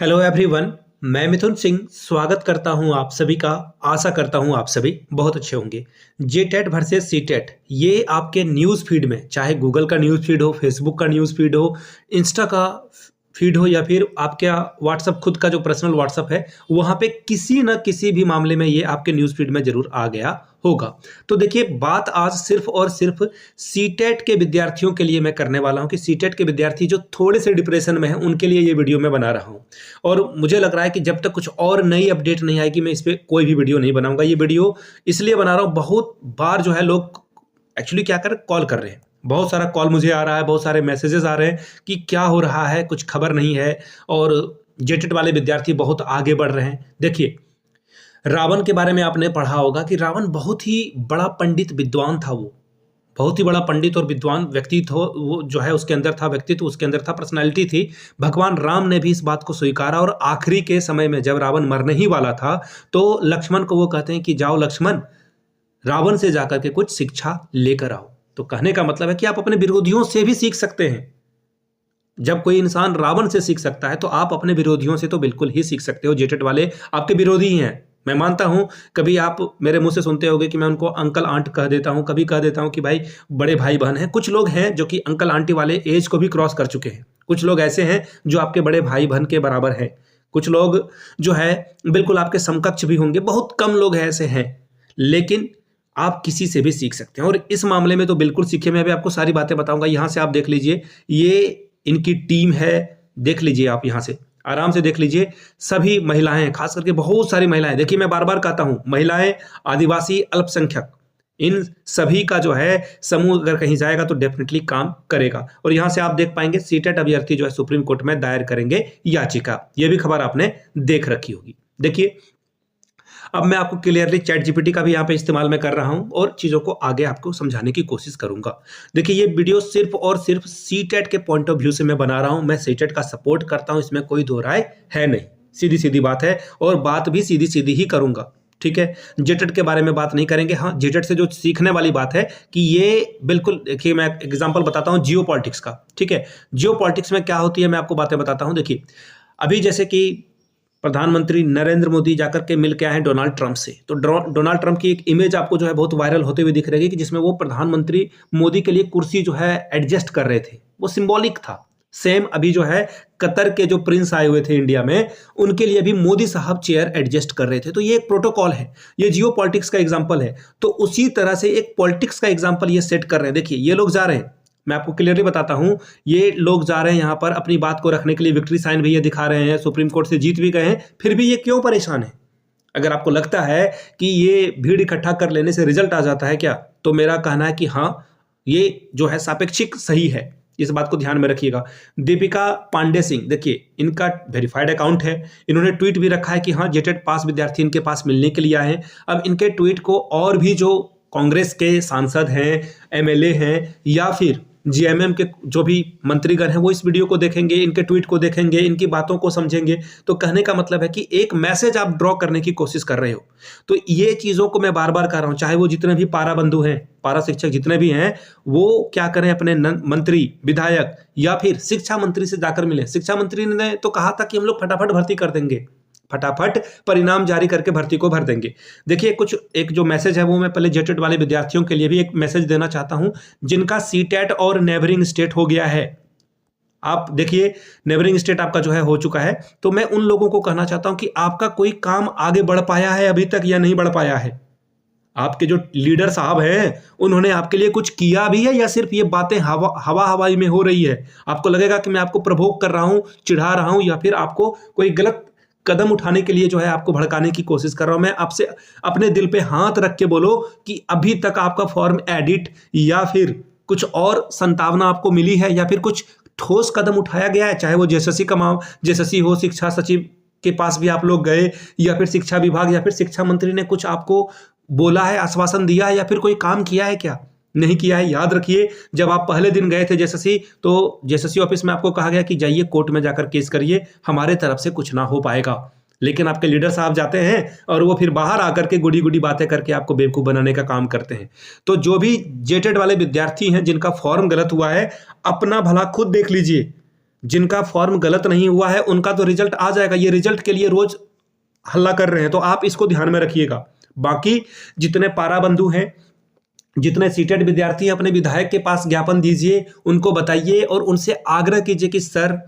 Hello everyone. मैं मिथुन सिंह स्वागत करता हूं आप सभी का। आशा करता हूं आप सभी बहुत अच्छे होंगे। जेटेट वर्सेस सीटेट ये आपके न्यूज़ फीड में, चाहे गूगल का न्यूज़ फीड हो, फेसबुक का न्यूज़ फीड हो, इंस्टा का फीड हो या फिर आपके व्हाट्सअप खुद का जो पर्सनल व्हाट्सअप है, वहाँ पे किसी न किसी भी मामले में ये आपके न्यूज़ फीड में ज़रूर आ गया होगा। तो देखिए, बात आज सिर्फ और सिर्फ सीटेट के विद्यार्थियों के लिए मैं करने वाला हूं कि सीटेट के विद्यार्थी जो थोड़े से डिप्रेशन में हैं उनके लिए ये वीडियो मैं बना रहा हूं। और मुझे लग रहा है कि जब तक कुछ और नई अपडेट नहीं आएगी मैं इस पे कोई भी वीडियो नहीं बनाऊंगा। ये वीडियो इसलिए बना रहा हूं, बहुत बार जो है लोग एक्चुअली क्या कर कॉल कर रहे हैं, बहुत सारा कॉल मुझे आ रहा है, बहुत सारे मैसेजेस आ रहे हैं कि क्या हो रहा है, कुछ खबर नहीं है। और जेटेट वाले विद्यार्थी बहुत आगे बढ़ रहे हैं। देखिए, रावण के बारे में आपने पढ़ा होगा कि रावण बहुत ही बड़ा पंडित विद्वान था। वो बहुत ही बड़ा पंडित और विद्वान व्यक्तित्व वो जो है उसके अंदर था, व्यक्तित्व उसके अंदर था, पर्सनालिटी थी। भगवान राम ने भी इस बात को स्वीकारा और आखिरी के समय में जब रावण मरने ही वाला था तो लक्ष्मण को वो कहते हैं कि जाओ लक्ष्मण, रावण से जाकर के कुछ शिक्षा लेकर आओ। तो कहने का मतलब है कि आप अपने विरोधियों से भी सीख सकते हैं। जब कोई इंसान रावण से सीख सकता है तो आप अपने विरोधियों से तो बिल्कुल ही सीख सकते हो। जेटेट वाले आपके विरोधी ही हैं, मैं मानता हूं। कभी आप मेरे मुंह से सुनते होंगे कि मैं उनको अंकल आंट कह देता हूं, कभी कह देता हूं कि भाई बड़े भाई बहन हैं। कुछ लोग हैं जो कि अंकल आंटी वाले एज को भी क्रॉस कर चुके हैं। कुछ लोग ऐसे हैं जो आपके बड़े भाई बहन के बराबर हैं। कुछ लोग जो है बिल्कुल आपके समकक्ष भी होंगे। बहुत कम लोग ऐसे हैं, लेकिन आप किसी से भी सीख सकते हैं। और इस मामले में तो बिल्कुल सीखे। मैं अभी आपको सारी बातें बताऊंगा। यहां से आप देख लीजिए, ये इनकी टीम है, देख लीजिए आप यहां से आराम से देख लीजिए। सभी महिलाएं हैं, खास करके बहुत सारी महिलाएं। देखिए, मैं बार बार कहता हूं, महिलाएं, आदिवासी, अल्पसंख्यक, इन सभी का जो है समूह अगर कहीं जाएगा तो डेफिनेटली काम करेगा। और यहां से आप देख पाएंगे सीटेट अभ्यर्थी जो है सुप्रीम कोर्ट में दायर करेंगे याचिका। यह भी खबर आपने देख रखी होगी। देखिए, अब मैं आपको क्लियरली चैट जीपीटी का भी यहाँ पे इस्तेमाल मैं कर रहा हूँ और चीज़ों को आगे आपको समझाने की कोशिश करूंगा। देखिए, ये वीडियो सिर्फ और सिर्फ सीटेट के पॉइंट ऑफ व्यू से मैं बना रहा हूँ। मैं सीटेट का सपोर्ट करता हूँ, इसमें कोई दो राय है नहीं। सीधी सीधी बात है और बात भी सीधी सीधी ही करूंगा, ठीक है। जेटेट के बारे में बात नहीं करेंगे। हाँ, जेटेट से जो सीखने वाली बात है कि ये बिल्कुल, देखिए मैं एग्जाम्पल बताता हूँ जियो पॉलिटिक्स का, ठीक है। जियो पॉलिटिक्स में क्या होती है मैं आपको बातें बताता हूँ। देखिए, अभी जैसे कि प्रधानमंत्री नरेंद्र मोदी जाकर के मिल के आए हैं डोनाल्ड ट्रंप से। तो डोनाल्ड ट्रंप की एक इमेज आपको जो है बहुत वायरल होते हुए दिख रही है कि जिसमें वो प्रधानमंत्री मोदी के लिए कुर्सी जो है एडजस्ट कर रहे थे। वो सिंबॉलिक था। सेम अभी जो है कतर के जो प्रिंस आए हुए थे इंडिया में, उनके लिए भी मोदी साहब चेयर एडजस्ट कर रहे थे। तो ये एक प्रोटोकॉल है, ये जियो पॉलिटिक्स का एग्जाम्पल है। तो उसी तरह से एक पॉलिटिक्स का एग्जाम्पल ये सेट कर रहे हैं। देखिए, ये लोग जा रहे हैं, मैं आपको क्लियरली बताता हूं, ये लोग जा रहे हैं यहां पर अपनी बात को रखने के लिए। विक्ट्री साइन भी ये दिखा रहे हैं, सुप्रीम कोर्ट से जीत भी गए हैं, फिर भी ये क्यों परेशान है? अगर आपको लगता है कि ये भीड़ इकट्ठा कर लेने से रिजल्ट आ जाता है क्या, तो मेरा कहना है कि हाँ, ये जो है सापेक्षिक सही है। इस बात को ध्यान में रखिएगा। दीपिका पांडे सिंह, देखिए इनका वेरीफाइड अकाउंट है। इन्होंने ट्वीट भी रखा है कि हाँ, जेटेट पास विद्यार्थी इनके पास मिलने के लिए आए हैं। अब इनके ट्वीट को और भी जो कांग्रेस के सांसद हैं, एमएलए हैं या फिर जीएमएम के जो भी मंत्रीगण हैं, वो इस वीडियो को देखेंगे, इनके ट्वीट को देखेंगे, इनकी बातों को समझेंगे। तो कहने का मतलब है कि एक मैसेज आप ड्रॉ करने की कोशिश कर रहे हो। तो ये चीज़ों को मैं बार बार कह रहा हूँ, चाहे वो जितने भी पारा बंधु हैं, पारा शिक्षक जितने भी हैं, वो क्या करें, अपने मंत्री, विधायक या फिर शिक्षा मंत्री से जाकर मिले। शिक्षा मंत्री ने तो कहा था कि हम लोग फटाफट भर्ती कर देंगे, फटाफट परिणाम जारी करके भर्ती को भर देंगे। देखिए, कुछ एक जो मैसेज है वो मैं पहले जेटेट वाले विद्यार्थियों के लिए भी एक मैसेज देना चाहता हूं, जिनका सीटेट और नेबरिंग स्टेट हो गया है। आप देखिए, नेबरिंग स्टेट आपका जो है हो चुका है। तो मैं उन लोगों को कहना चाहता हूं कि आपका कोई काम आगे बढ़ पाया है अभी तक या नहीं बढ़ पाया है? आपके जो लीडर साहब हैं, उन्होंने आपके लिए कुछ किया भी है या सिर्फ ये बातें हवाई में हो रही है? आपको लगेगा कि मैं आपको प्रवोक कर रहा हूं, चिढ़ा रहा हूं, या फिर आपको कोई गलत कदम उठाने के लिए जो है आपको भड़काने की कोशिश कर रहा हूं। मैं आपसे अपने दिल पे हाथ रख के बोलो कि अभी तक आपका फॉर्म एडिट या फिर कुछ और संभावना आपको मिली है या फिर कुछ ठोस कदम उठाया गया है? चाहे वो जेएसएससी हो, शिक्षा सचिव के पास भी आप लोग गए, या फिर शिक्षा विभाग या फिर शिक्षा मंत्री ने कुछ आपको बोला है, आश्वासन दिया है, या फिर कोई काम किया है क्या? नहीं किया है। याद रखिए, जब आप पहले दिन गए थे जेएसएससी, तो जेएसएससी ऑफिस में आपको कहा गया कि जाइए कोर्ट में जाकर केस करिए, हमारे तरफ से कुछ ना हो पाएगा। लेकिन आपके लीडर साहब जाते हैं और वो फिर बाहर आकर के गुड़ी गुड़ी बातें करके आपको बेवकूफ़ बनाने का काम करते हैं। तो जो भी जेटेट वाले विद्यार्थी हैं जिनका फॉर्म गलत हुआ है, अपना भला खुद देख लीजिए। जिनका फॉर्म गलत नहीं हुआ है उनका तो रिजल्ट आ जाएगा। ये रिजल्ट के लिए रोज हल्ला कर रहे हैं, तो आप इसको ध्यान में रखिएगा। बाकी जितने पारा बंधु हैं, जितने सीटेड विद्यार्थी हैं, अपने विधायक के पास ज्ञापन दीजिए, उनको बताइए और उनसे आग्रह कीजिए कि सर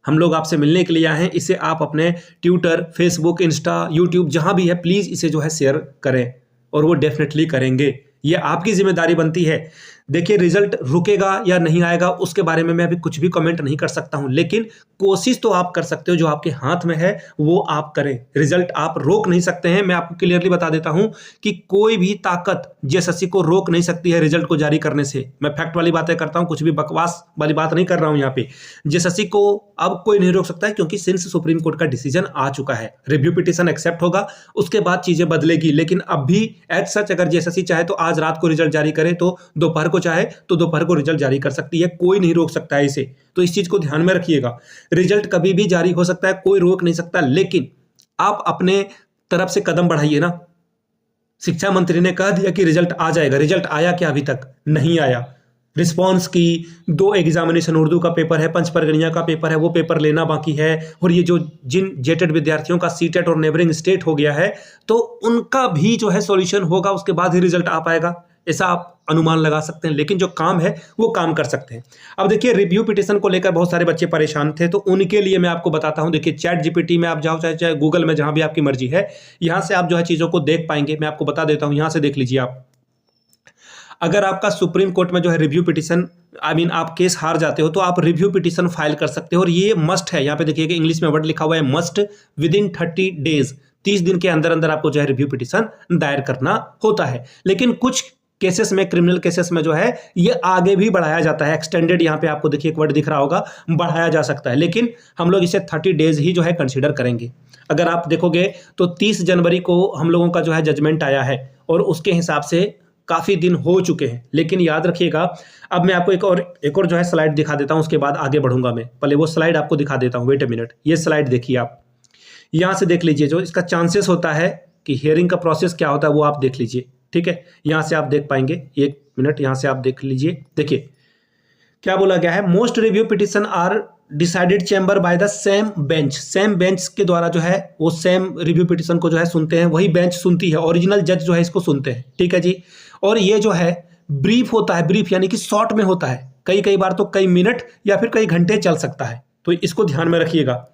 हम लोग आपसे मिलने के लिए आए हैं, इसे आप अपने ट्विटर, फेसबुक, इंस्टा, यूट्यूब जहां भी है प्लीज इसे जो है शेयर करें, और वो डेफिनेटली करेंगे। ये आपकी जिम्मेदारी बनती है। देखिए रिजल्ट रुकेगा या नहीं आएगा उसके बारे में मैं अभी कुछ भी कमेंट नहीं कर सकता हूं, लेकिन कोशिश तो आप कर सकते हो, जो आपके हाथ में है वो आप करें। रिजल्ट आप रोक नहीं सकते हैं। मैं आपको क्लियरली बता देता हूं कि कोई भी ताकत जेएसएससी को रोक नहीं सकती है रिजल्ट को जारी करने से। मैं फैक्ट वाली बातें करता हूं, कुछ भी बकवास वाली बात नहीं कर रहा हूं। यहाँ पे जेएसएससी को अब कोई नहीं रोक सकता है, क्योंकि सिंस सुप्रीम कोर्ट का डिसीजन आ चुका है। रिव्यू पिटीशन एक्सेप्ट होगा, उसके बाद चीजें बदलेगी, लेकिन अब भी एज सच अगर जेएसएससी चाहे तो आज रात को रिजल्ट जारी करे, तो दोपहर को चाहे तो दोपहर को रिजल्ट जारी कर सकती है। कोई नहीं रोक सकता है इसे, तो इस चीज को ध्यान में रखिएगा। रिजल्ट कभी भी जारी हो सकता है, कोई रोक नहीं सकता, लेकिन आप अपने तरफ से कदम बढ़ाइए ना। शिक्षा मंत्री ने कह दिया कि रिजल्ट आ जाएगा, रिजल्ट आया क्या? अभी तक नहीं आया। रिस्पॉन्स की 2 एग्जामिनेशन, उर्दू का पेपर है, पंचपरगनिया का पेपर है, वो पेपर लेना बाकी है, और ये जो जिन जेटेड विद्यार्थियों का सीटेट और नेबरिंग स्टेट हो गया है, तो उनका भी जो है सॉल्यूशन होगा, उसके बाद ही रिजल्ट आ पाएगा, ऐसा आप अनुमान लगा सकते हैं। लेकिन जो काम है वो काम कर सकते हैं। अब देखिए रिव्यू पिटीशन को लेकर बहुत सारे बच्चे परेशान थे, तो उनके लिए मैं आपको बताता हूं। देखिए चैट जीपीटी में आप जाओ, चाहे गूगल में, जहां भी आपकी मर्जी है, यहां से आप जो है चीजों को देख पाएंगे। मैं आपको बता देता हूं, यहां से देख लीजिए आप। अगर आपका सुप्रीम कोर्ट में जो है रिव्यू पिटीशन, आप केस हार जाते हो, तो आप रिव्यू पिटीशन फाइल कर सकते हो, और ये मस्ट है। यहाँ पे देखिएगा इंग्लिश में वर्ड लिखा हुआ है मस्ट, विद इन 30 डेज, 30 दिन के अंदर अंदर आपको जो है रिव्यू पिटीशन दायर करना होता है। लेकिन कुछ केसेस में, क्रिमिनल केसेस में जो है ये आगे भी बढ़ाया जाता है, एक्सटेंडेड, यहाँ पे आपको देखिए एक वर्ड दिख रहा होगा, बढ़ाया जा सकता है, लेकिन हम लोग इसे 30 डेज ही जो है कंसीडर करेंगे। अगर आप देखोगे तो 30 जनवरी को हम लोगों का जो है जजमेंट आया है, और उसके हिसाब से काफी दिन हो चुके हैं। लेकिन याद रखिएगा, अब मैं आपको एक और जो है स्लाइड दिखा देता हूं, उसके बाद आगे बढ़ूंगा मैं। पहले वो स्लाइड आपको दिखा देता हूं, वेट ए मिनट। ये स्लाइड देखिए आप, यहां से देख लीजिए, जो इसका चांसेस होता है कि हियरिंग का प्रोसेस क्या होता है वो आप देख लीजिए, ठीक है। यहां से आप देख पाएंगे, एक मिनट यहां से आप देख लीजिए। देखिए क्या बोला गया है, most review petition are decided chamber by the same bench. Same bench के द्वारा जो है वो सेम रिव्यू पिटीशन को जो है सुनते हैं, वही बेंच सुनती है, ओरिजिनल जज जो है इसको सुनते हैं, ठीक है जी। और ये जो है ब्रीफ होता है, ब्रीफ यानी कि शॉर्ट में होता है, कई बार तो कई मिनट या फिर कई घंटे चल सकता है, तो इसको ध्यान में रखिएगा।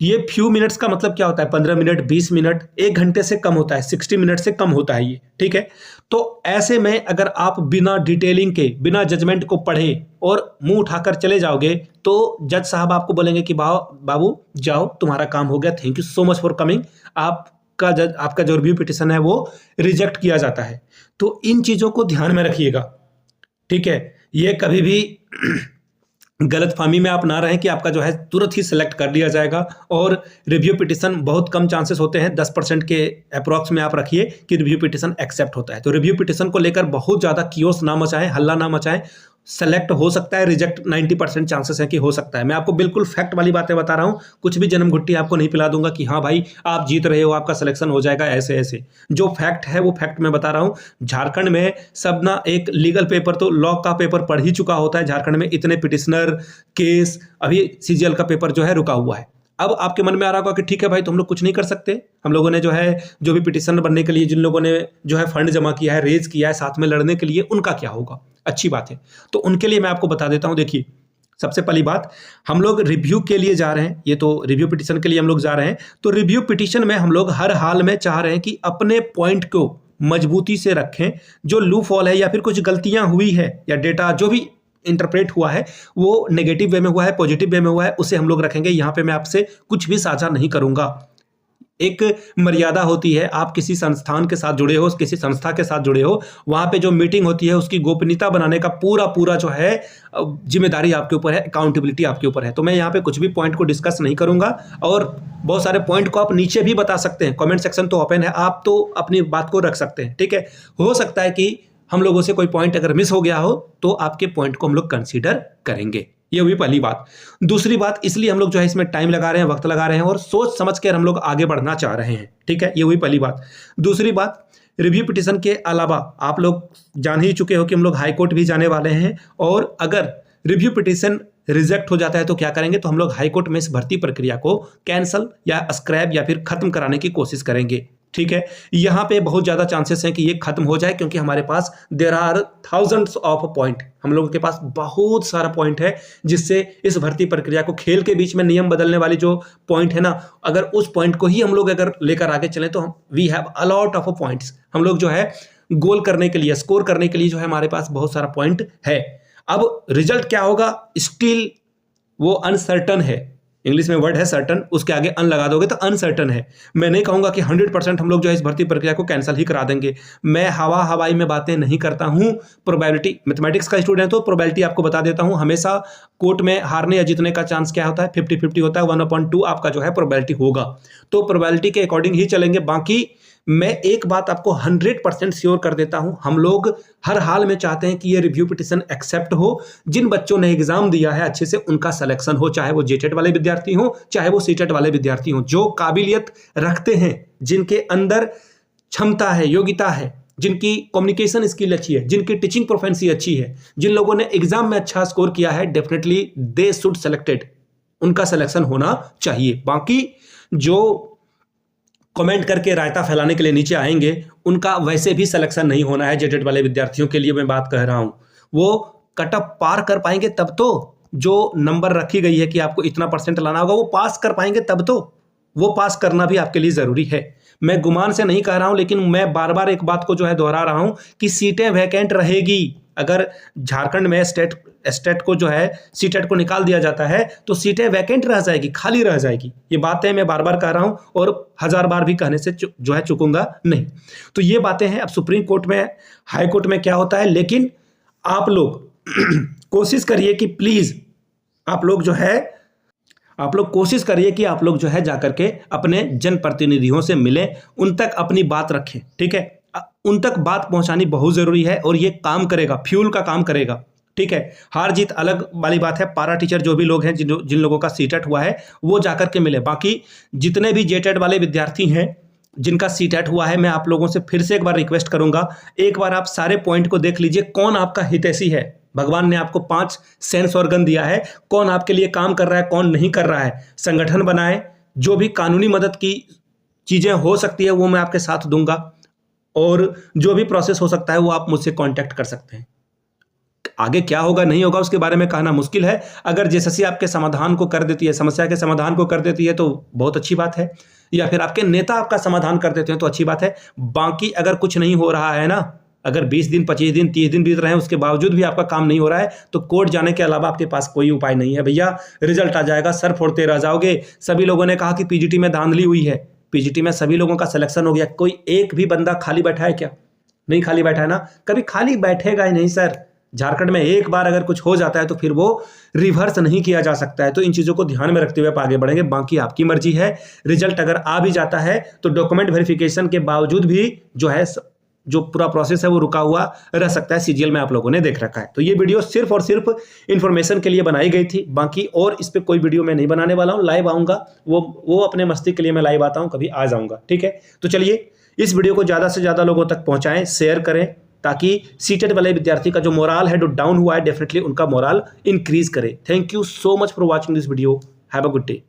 ये फ्यू मिनट्स का मतलब क्या होता है, 15 मिनट, 20 मिनट, 1 घंटे से कम होता है, 60 मिनट से कम होता है ये, ठीक है। तो ऐसे में अगर आप बिना डिटेलिंग के, बिना जजमेंट को पढ़े और मुंह उठाकर चले जाओगे, तो जज साहब आपको बोलेंगे कि बाबू जाओ, तुम्हारा काम हो गया, thank you so much for coming. आपका जो रिव्यू पिटीशन है वो रिजेक्ट किया जाता है। तो इन चीजों को ध्यान में रखिएगा, ठीक है। ये कभी भी गलतफहमी में आप ना रहें कि आपका जो है तुरंत ही सिलेक्ट कर लिया जाएगा। और रिव्यू पिटीशन बहुत कम चांसेस होते हैं, 10% के अप्रॉक्स में आप रखिए कि रिव्यू पिटीशन एक्सेप्ट होता है। तो रिव्यू पिटीशन को लेकर बहुत ज़्यादा कियोस ना मचाएं, हल्ला ना मचाएं। सेलेक्ट हो सकता है, रिजेक्ट 90% चांसेस है कि हो सकता है। मैं आपको बिल्कुल फैक्ट वाली बातें बता रहा हूँ, कुछ भी जन्म घुट्टी आपको नहीं पिला दूंगा कि हाँ भाई आप जीत रहे हो, आपका सिलेक्शन हो जाएगा, ऐसे ऐसे। जो फैक्ट है वो फैक्ट मैं बता रहा हूँ। झारखंड में सब ना एक लीगल पेपर, तो लॉ का पेपर पढ़ ही चुका होता है। झारखंड में इतने पिटिशनर केस, अभी सीजीएल का पेपर जो है रुका हुआ है। अब आपके मन में आ रहा होगा कि ठीक है भाई, तो हम लोग कुछ नहीं कर सकते। हम लोगों ने जो है, जो भी पिटिशनर बनने के लिए जिन लोगों ने जो है फंड जमा किया है, रेज किया है साथ में लड़ने के लिए, उनका क्या होगा? अच्छी बात है। तो उनके लिए मैं आपको बता देता हूं। देखिए सबसे पहली बात, हम लोग रिव्यू के लिए जा रहे हैं, ये तो रिव्यू पिटीशन के लिए हम लोग जा रहे हैं। तो रिव्यू पिटीशन में हम लोग हर हाल में चाह रहे हैं कि अपने पॉइंट को मजबूती से रखें। जो लूप होल है या फिर कुछ गलतियां हुई है या डेटा जो भी इंटरप्रेट हुआ है वो नेगेटिव वे में हुआ है, पॉजिटिव वे में हुआ है, उसे हम लोग रखेंगे। यहाँ पे मैं आपसे कुछ भी साझा नहीं करूंगा। एक मर्यादा होती है, आप किसी संस्थान के साथ जुड़े हो, किसी संस्था के साथ जुड़े हो, वहां पे जो मीटिंग होती है उसकी गोपनीयता बनाने का पूरा जो है जिम्मेदारी आपके ऊपर है, अकाउंटेबिलिटी आपके ऊपर है। तो मैं यहाँ पे कुछ भी पॉइंट को डिस्कस नहीं करूंगा। और बहुत सारे पॉइंट को आप नीचे भी बता सकते हैं, कमेंट सेक्शन तो ओपन है, आप तो अपनी बात को रख सकते हैं, ठीक है। हो सकता है कि हम लोगों से कोई पॉइंट अगर मिस हो गया हो तो आपके पॉइंट को हम लोग कंसीडर करेंगे। ये हुई पहली बात। दूसरी बात, इसलिए हम लोग जो है इसमें टाइम लगा रहे हैं, वक्त लगा रहे हैं और सोच समझ कर हम लोग आगे बढ़ना चाह रहे हैं, ठीक है। ये हुई पहली बात। दूसरी बात, रिव्यू पिटीशन के अलावा आप लोग जान ही चुके हो कि हम लोग हाई कोर्ट भी जाने वाले हैं। और अगर रिव्यू पिटीशन रिजेक्ट हो जाता है तो क्या करेंगे, तो हम लोग हाई कोर्ट में इस भर्ती प्रक्रिया को कैंसल या स्क्रैप या फिर खत्म कराने की कोशिश करेंगे। ठीक है, यहां पे बहुत ज्यादा चांसेस हैं कि ये खत्म हो जाए, क्योंकि हमारे पास there are thousands of point, हम लोगों के पास बहुत सारा पॉइंट है जिससे इस भर्ती प्रक्रिया को, खेल के बीच में नियम बदलने वाली जो पॉइंट है ना, अगर उस पॉइंट को ही हम लोग अगर लेकर आगे चलें तो we have a lot of points. हम लोग जो है गोल करने के लिए, स्कोर करने के लिए जो है हमारे पास बहुत सारा पॉइंट है। अब रिजल्ट क्या होगा, स्टिल वो अनसर्टन है। इंग्लिश में वर्ड है सर्टन, उसके आगे अन लगा दोगे तो अनसर्टन है। मैं नहीं कहूंगा कि 100% हम लोग जो है इस भर्ती प्रक्रिया को कैंसिल ही करा देंगे। मैं हवाई में बातें नहीं करता हूं। प्रोबेबिलिटी, मैथमेटिक्स का स्टूडेंट तो प्रोबेबिलिटी आपको बता देता हूं, हमेशा कोर्ट में हारने या जीतने का चांस क्या होता है, 50-50 होता है। 1/2 आपका जो है प्रोबेबिलिटी होगा, तो प्रोबेबिलिटी के अकॉर्डिंग ही चलेंगे। बाकी मैं एक बात आपको 100% श्योर कर देता हूं, हम लोग हर हाल में चाहते हैं कि ये रिव्यू पिटीशन एक्सेप्ट हो। जिन बच्चों ने एग्जाम दिया है अच्छे से उनका सिलेक्शन हो, चाहे वो जेटेट वाले विद्यार्थी हो चाहे वो सीटेट वाले विद्यार्थी हो, जो काबिलियत रखते हैं, जिनके अंदर क्षमता है, योग्यता है, जिनकी कम्युनिकेशन स्किल अच्छी है, जिनकी टीचिंग प्रोफेंसी अच्छी है, जिन लोगों ने एग्जाम में अच्छा स्कोर किया है, डेफिनेटली दे शुड सेलेक्टेड, उनका सिलेक्शन होना चाहिए। बाकी जो कमेंट करके रायता फैलाने के लिए नीचे आएंगे, उनका वैसे भी सिलेक्शन नहीं होना है। जेटेट वाले विद्यार्थियों के लिए मैं बात कह रहा हूं, वो कट ऑफ पार कर पाएंगे तब तो, जो नंबर रखी गई है कि आपको इतना परसेंट लाना होगा, वो पास कर पाएंगे तब तो। वो पास करना भी आपके लिए जरूरी है। मैं गुमान से नहीं कह रहा हूं, लेकिन मैं बार बार एक बात को जो है दोहरा रहा हूं कि सीटें वैकेंट रहेगी। अगर झारखंड में स्टेट को जो है सीटेट को निकाल दिया जाता है तो सीटें वैकेंट रह जाएगी, खाली रह जाएगी। ये बातें मैं बार बार कह रहा हूं और 1000 बार भी कहने से जो है चूकूंगा नहीं। तो ये बातें हैं। अब सुप्रीम कोर्ट में, हाई कोर्ट में क्या होता है, लेकिन आप लोग कोशिश करिए कि प्लीज आप लोग कोशिश करिए कि आप लोग जो है जाकर के अपने जनप्रतिनिधियों से मिलें, उन तक अपनी बात रखें। ठीक है, उन तक बात पहुंचानी बहुत जरूरी है और ये काम करेगा, फ्यूल का काम करेगा। ठीक है, हार जीत अलग वाली बात है। पारा टीचर जो भी लोग हैं, जिन लोगों का सीटेट हुआ है, वो जाकर के मिले। बाकी जितने भी जेटेट वाले विद्यार्थी हैं जिनका सीटेट हुआ है, मैं आप लोगों से फिर से एक बार रिक्वेस्ट करूंगा, एक बार आप सारे पॉइंट को देख लीजिए, कौन आपका हितैषी है। भगवान ने आपको 5 सेंस ऑर्गन दिया है, कौन आपके लिए काम कर रहा है, कौन नहीं कर रहा है। संगठन बनाए, जो भी कानूनी मदद की चीजें हो सकती है वो मैं आपके साथ दूंगा, और जो भी प्रोसेस हो सकता है वो आप मुझसे कांटेक्ट कर सकते हैं। आगे क्या होगा नहीं होगा उसके बारे में कहना मुश्किल है। अगर जेएसएससी आपके समाधान को कर देती है, समस्या के समाधान को कर देती है तो बहुत अच्छी बात है, या फिर आपके नेता आपका समाधान कर देते हैं तो अच्छी बात है। बाकी अगर कुछ नहीं हो रहा है ना, अगर 20 दिन 25 दिन 30 दिन बीत रहे हैं, उसके बावजूद भी आपका काम नहीं हो रहा है, तो कोर्ट जाने के अलावा आपके पास कोई उपाय नहीं है। भैया रिजल्ट आ जाएगा, सर फोड़ते रह जाओगे। सभी लोगों ने कहा कि पीजीटी में धांधली हुई है, पीजीटी में सभी लोगों का सिलेक्शन हो गया, कोई एक भी बंदा खाली बैठा है क्या? नहीं खाली बैठा है ना, कभी खाली बैठेगा ही नहीं सर। झारखंड में एक बार अगर कुछ हो जाता है तो फिर वो रिवर्स नहीं किया जा सकता है। तो इन चीजों को ध्यान में रखते हुए आप आगे बढ़ेंगे। बाकी आपकी मर्जी है। रिजल्ट अगर आ भी जाता है तो डॉक्यूमेंट वेरिफिकेशन के बावजूद भी जो है जो पूरा प्रोसेस है वो रुका हुआ रह सकता है। सीजीएल में आप लोगों ने देख रखा है। तो ये वीडियो सिर्फ और सिर्फ इंफॉर्मेशन के लिए बनाई गई थी। बाकी और इस पे कोई वीडियो मैं नहीं बनाने वाला हूँ। लाइव आऊंगा, वो अपने मस्ती के लिए मैं लाइव आता हूँ, कभी आ जाऊंगा। ठीक है, तो चलिए इस वीडियो को ज्यादा से ज्यादा लोगों तक पहुंचाएं, शेयर करें, ताकि सीटेट वाले विद्यार्थी का जो मोराल है, जो डाउन हुआ है, डेफिनेटली उनका मोराल इंक्रीज करे। Thank you so much for watching this video. Have a good day.